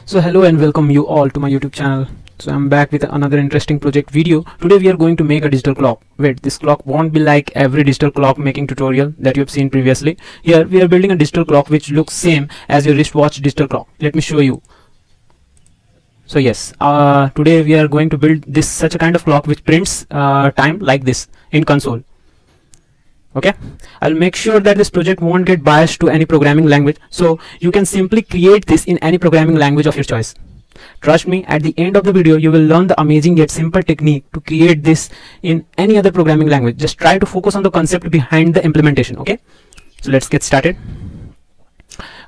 So hello and welcome you all to my YouTube channel. So I'm back with another interesting project video. Today we are going to make a digital clock. Wait, this clock won't be like every digital clock making tutorial that you have seen previously. Here we are building a digital clock which looks same as your wristwatch digital clock. Let me show you. So yes, today we are going to build this such a kind of clock which prints time like this in console. Okay, I'll make sure that this project won't get biased to any programming language, so you can simply create this in any programming language of your choice. Trust me, at the end of the video you will learn the amazing yet simple technique to create this in any other programming language. Just try to focus on the concept behind the implementation. Okay, so let's get started.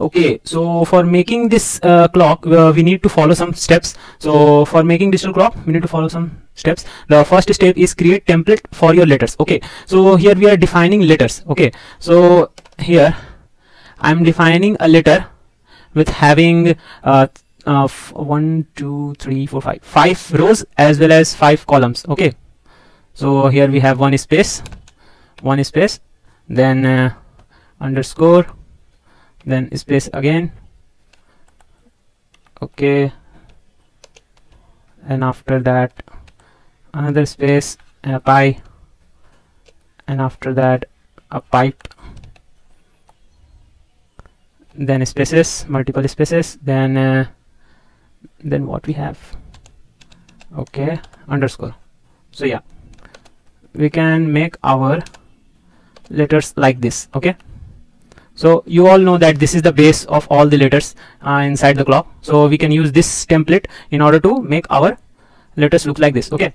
Okay, so for making this clock we need to follow some steps. So for making digital clock we need to follow some steps. The first step is create template for your letters. Okay, so here we are defining letters. Okay, so here I'm defining a letter with having 1 2 3 4 5 rows as well as 5 columns. Okay, so here we have one space, then underscore, then space again. Okay, and after that another space and a pi, and after that a pipe, then spaces, multiple spaces, then what we have. Okay, underscore. So yeah, we can make our letters like this. Okay, so you all know that this is the base of all the letters inside the clock, so we can use this template in order to make our letters look like this. Okay,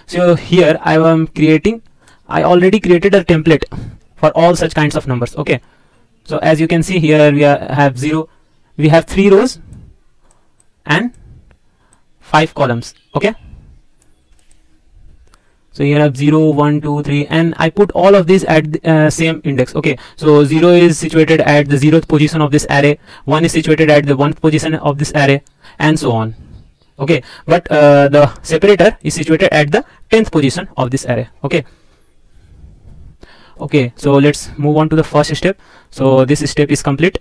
so here I already created a template for all such kinds of numbers. Okay, so as you can see here we have 0, we have 3 rows and 5 columns. Okay, so here I have 0 1 2 3, and I put all of these at the same index. Okay, so 0 is situated at the 0th position of this array, 1 is situated at the 1st position of this array, and so on. Okay, but the separator is situated at the 10th position of this array. Okay, so let's move on to the first step. So this step is complete,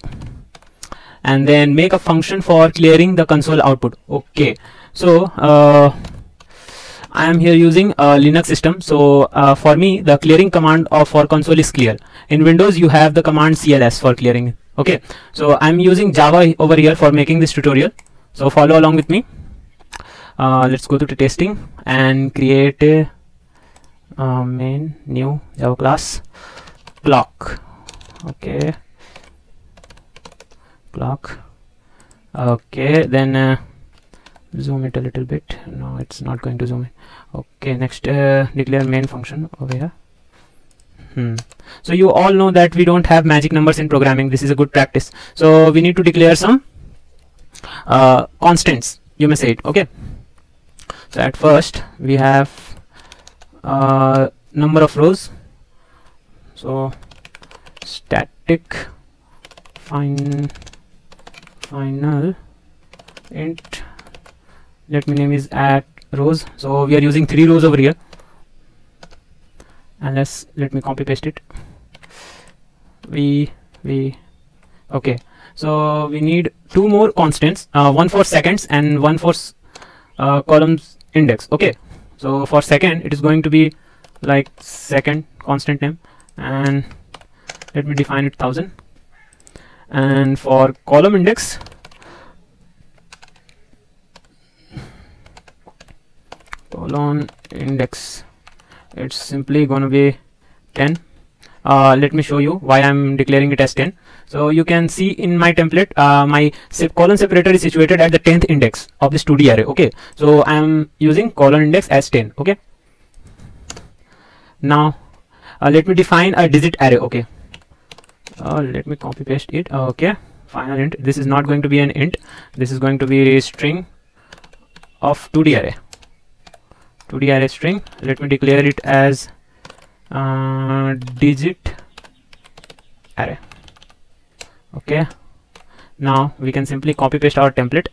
and then make a function for clearing the console output. Okay, so I am here using a Linux system, so for me the clearing command for console is clear. In Windows you have the command cls for clearing. Okay, so I'm using Java over here for making this tutorial, so follow along with me. Let's go to the testing and create a main new Java class clock. Okay, clock. Okay, then zoom it a little bit. No, it's not going to zoom in. Okay, next declare main function over here. So you all know that we don't have magic numbers in programming. This is a good practice, so we need to declare some constants, you may say it. Okay, so at first we have number of rows, so static final int, let me name is at rows. So we are using 3 rows over here, and let me copy paste it. Okay, so we need 2 more constants, one for seconds and one for columns index. Okay, so for second it is going to be like second constant name, and let me define it 1000, and for column index it's simply going to be 10. Let me show you why I'm declaring it as 10. So you can see in my template my colon separator is situated at the 10th index of this 2D array. Okay, so I'm using colon index as 10. Okay, now let me define a digit array. Okay, let me copy paste it. Okay, final int. This is not going to be an int, this is going to be a string of 2D array string. Let me declare it as digit array. Okay, now we can simply copy paste our template.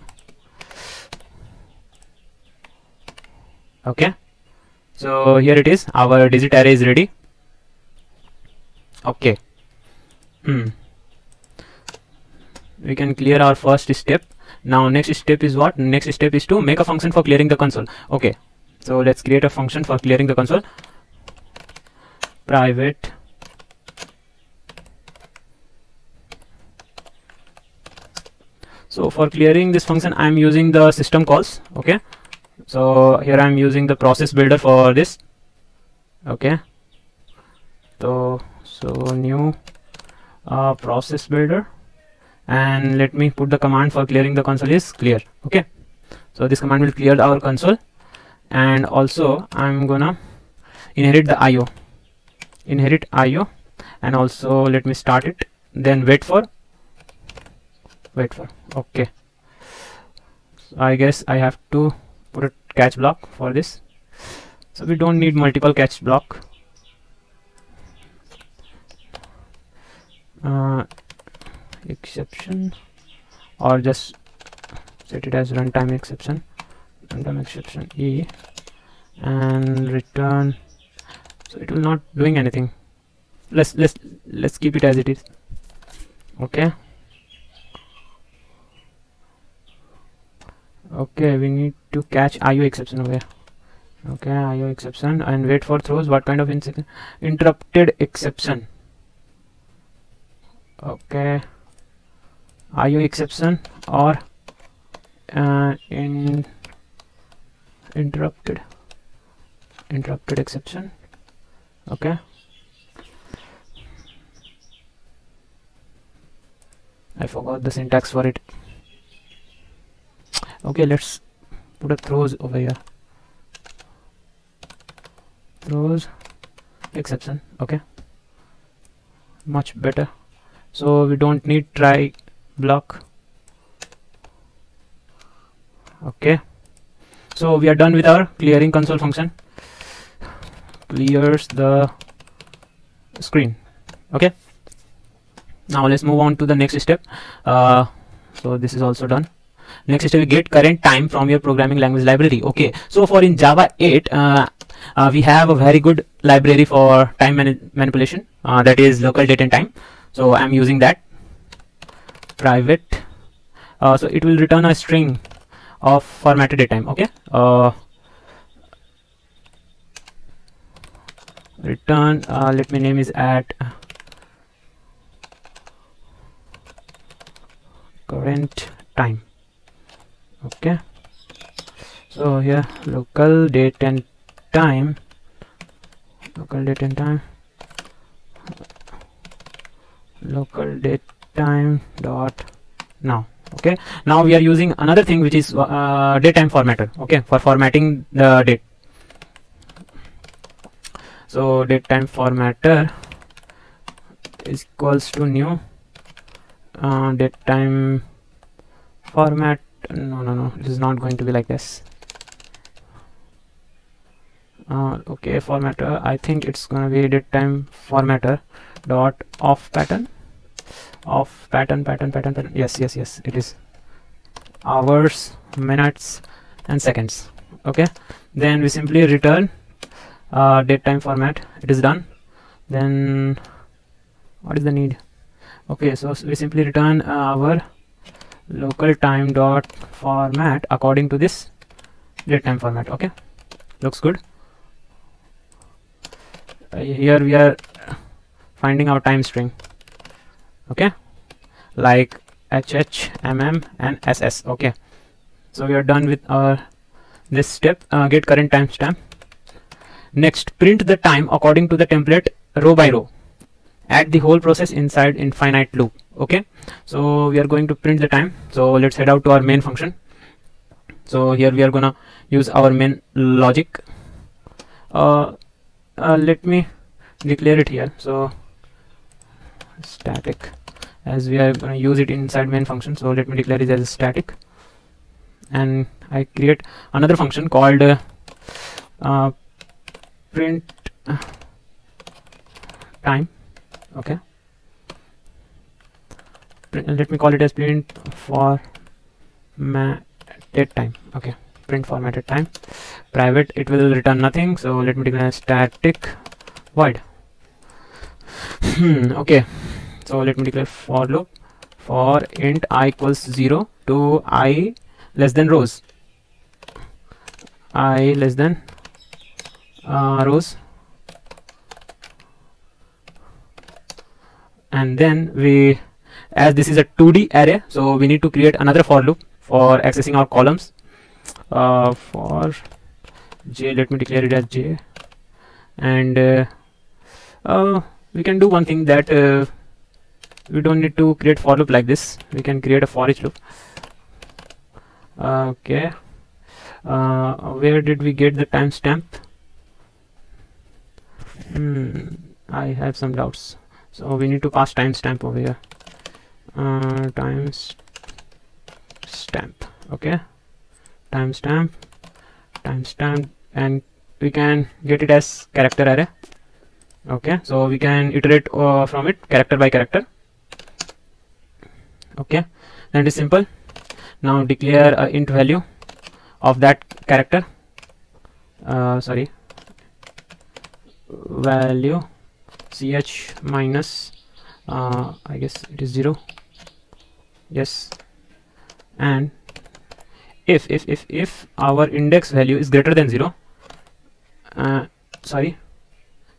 Okay, so here it is, our digit array is ready. Okay, we can clear our first step Now next step is what? Next step is to make a function for clearing the console. Okay, so let's create a function for clearing the console. Private so for clearing this function I'm using the system calls. Okay, so here I'm using the process builder for this. Okay, so new process builder, and let me put the command for clearing the console is clear. Okay, so this command will clear our console, and also I'm gonna inherit the IO, and also let me start it, then wait for. Okay, so I guess I have to put a catch block for this, so we don't need multiple catch block. Exception, or just set it as runtime exception E, and return. So it will not doing anything. Let's keep it as it is. Okay, we need to catch IO exception over here. Okay, IO exception, and wait for throws. What kind of interrupted exception? Okay, IO exception or interrupted exception. Okay, I forgot the syntax for it. Okay, let's put a throws over here. Throws exception. Okay, much better. So we don't need try block. Okay, so we are done with our clearing console function. Clears the screen. Okay, now let's move on to the next step. So this is also done. Next step, we get current time from your programming language library. Okay, so for in Java 8 we have a very good library for time manipulation, that is local date and time. So I'm using that. Private so it will return a string of formatted datetime. Okay, return let me name is at current time. Okay, so here local date and time local date time dot now. Okay, now we are using another thing which is datetime formatter. Okay, for formatting the date. So datetime formatter is equals to new datetime format. No, this is not going to be like this. Okay, formatter, I think it's gonna be datetime formatter dot off pattern. Yes, it is hours, minutes and seconds. Okay, then we simply return datetime format. It is done. Then what is the need? Okay, so we simply return our local time dot format according to this datetime format. Okay, looks good. Here we are finding our time string. Okay, like HH, MM and SS. Okay, so we are done with our this step. Get current timestamp. Next, print the time according to the template row by row. Add the whole process inside infinite loop. Okay, so we are going to print the time. So let's head out to our main function. So here we are gonna use our main logic. Let me declare it here. So static, as we are going to use it inside main function, so let me declare it as static, and I create another function called print time. Okay, let me call it as print formatted time. Okay, print formatted time. Private, it will return nothing, so let me declare static void. Okay, so let me declare for loop for int I equals 0 to I less than rows, I less than rows, and then we, as this is a 2D array, so we need to create another for loop for accessing our columns. For j, let me declare it as j, and we can do one thing, that we don't need to create for loop like this, we can create a for each loop. Okay, where did we get the timestamp? I have some doubts, so we need to pass timestamp over here. Timestamp, okay, timestamp, and we can get it as character array. Okay, so we can iterate from it character by character. Okay, that is simple. Now declare a int value of that character, value ch minus I guess it is 0, yes, and if our index value is greater than 0,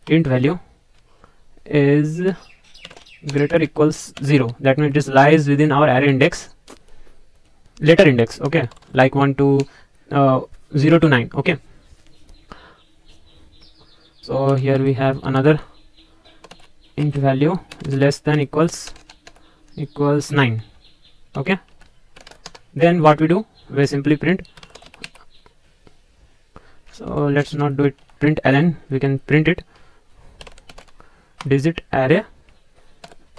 int value is greater equals 0, that means this lies within our array index, letter index, okay, like 1 to 0 to 9. Okay, so here we have another int value is less than equals 9. Okay, then what we do, we simply print. So let's not do it print ln, we can print it digit array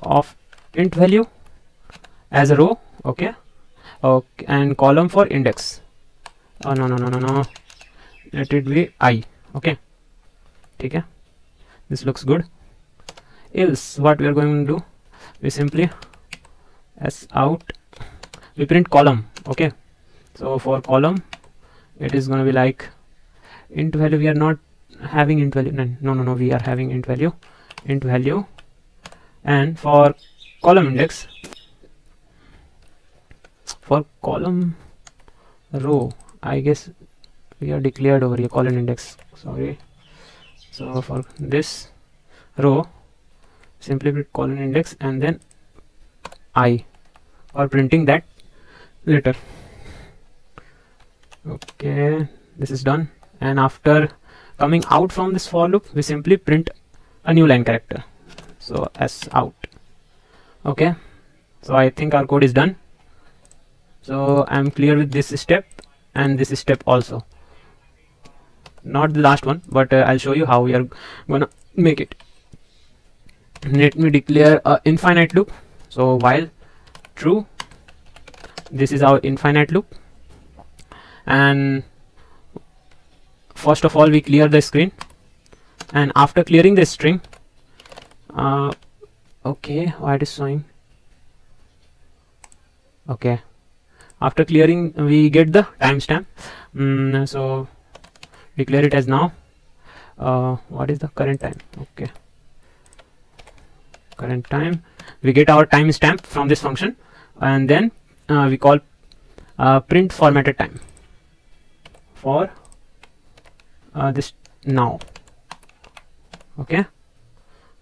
of int value as a row. Okay, and column for index, no, let it be I. Okay, okay, this looks good. Else what we are going to do, we simply as out, we print column. Okay, so for column it is going to be like int value, we are not having int value, no, we are having int value, and for column index, for column row, I guess we are declared over here column index, sorry. So for this row simply print column index and then I, or printing that letter. Okay, this is done, and after coming out from this for loop we simply print a new line character, so as out. Okay, so I think our code is done, so I'm clear with this step and this step also, not the last one, but I'll show you how we are gonna make it. Let me declare a infinite loop. So while true, this is our infinite loop, and first of all we clear the screen, and after clearing the string, okay, why it is showing, okay, after clearing we get the timestamp. So declare it as now. What is the current time? Okay, current time, we get our timestamp from this function, and then we call print formatted time for this now. Okay,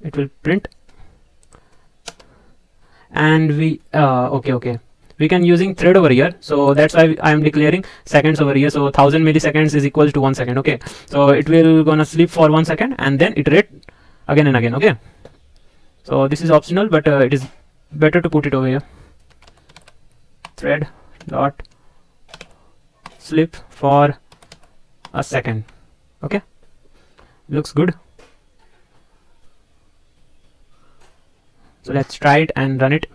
it will print, and we okay, we can using thread over here, so that's why I am declaring seconds over here. So 1000 milliseconds is equals to 1 second. Okay, so it will gonna sleep for 1 second and then iterate again and again. Okay, so this is optional, but it is better to put it over here. Thread dot sleep for a second. Okay, looks good. So let's try it and run it.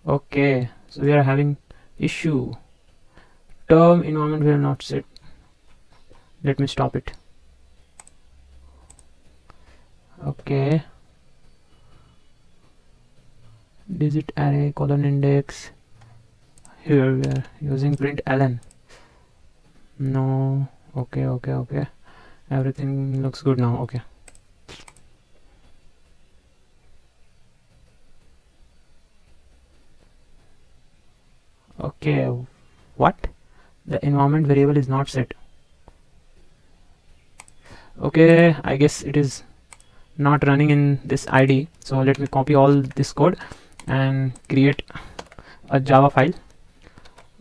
Okay, so we are having issue, term environment will not set. Let me stop it. Okay, digit array colon index, here we are using print ln. No, okay, everything looks good now. Okay, Okay, what? The environment variable is not set. Okay, I guess it is not running in this ID. So let me copy all this code and create a Java file.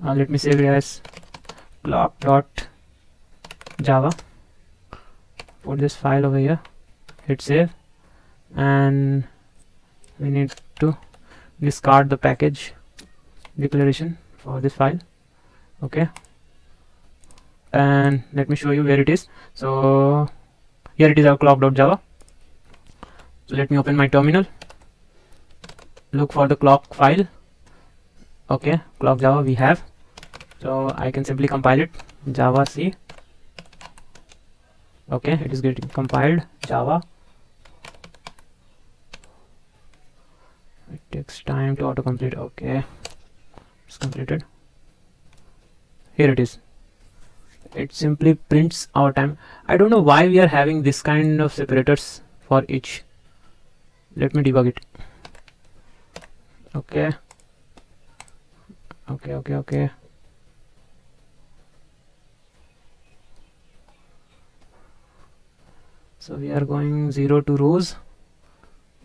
Let me save it as clock.java. Put this file over here, hit save, and we need to discard the package declaration for this file. Okay, and let me show you where it is. So here it is, our clock.java. So let me open my terminal, look for the clock file. Okay, clock Java we have, so I can simply compile it, Java C. Okay, it is getting compiled, Java. It takes time to autocomplete. Okay, it's completed. Here it is. It simply prints our time. I don't know why we are having this kind of separators for each. Let me debug it. Okay. So we are going 0 to rows.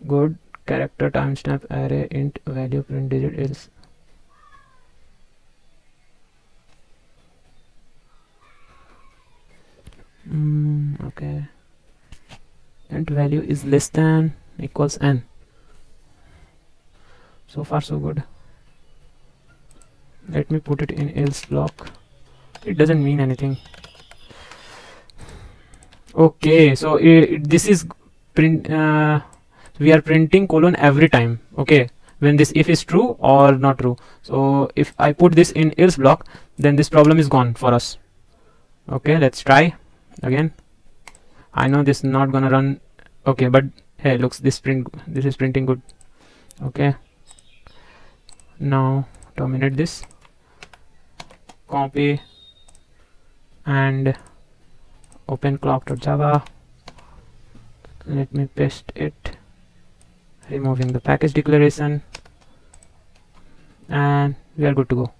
Good. Character timestamp array int value print digit else. Okay. Int value is less than equals n. So far so good. Let me put it in else block. It doesn't mean anything. Okay, so this is print. We are printing colon every time. Okay, when this if is true or not true. So if I put this in else block, then this problem is gone for us. Okay, let's try again. I know this is not gonna run. Okay, but hey, looks this is printing good. Okay, now terminate this, copy and open clock.java. Let me paste it, removing the package declaration, and we are good to go.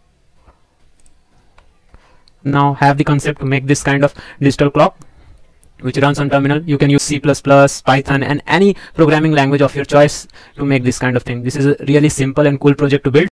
Now have the concept to make this kind of digital clock which runs on terminal. You can use C++, Python, and any programming language of your choice to make this kind of thing. This is a really simple and cool project to build.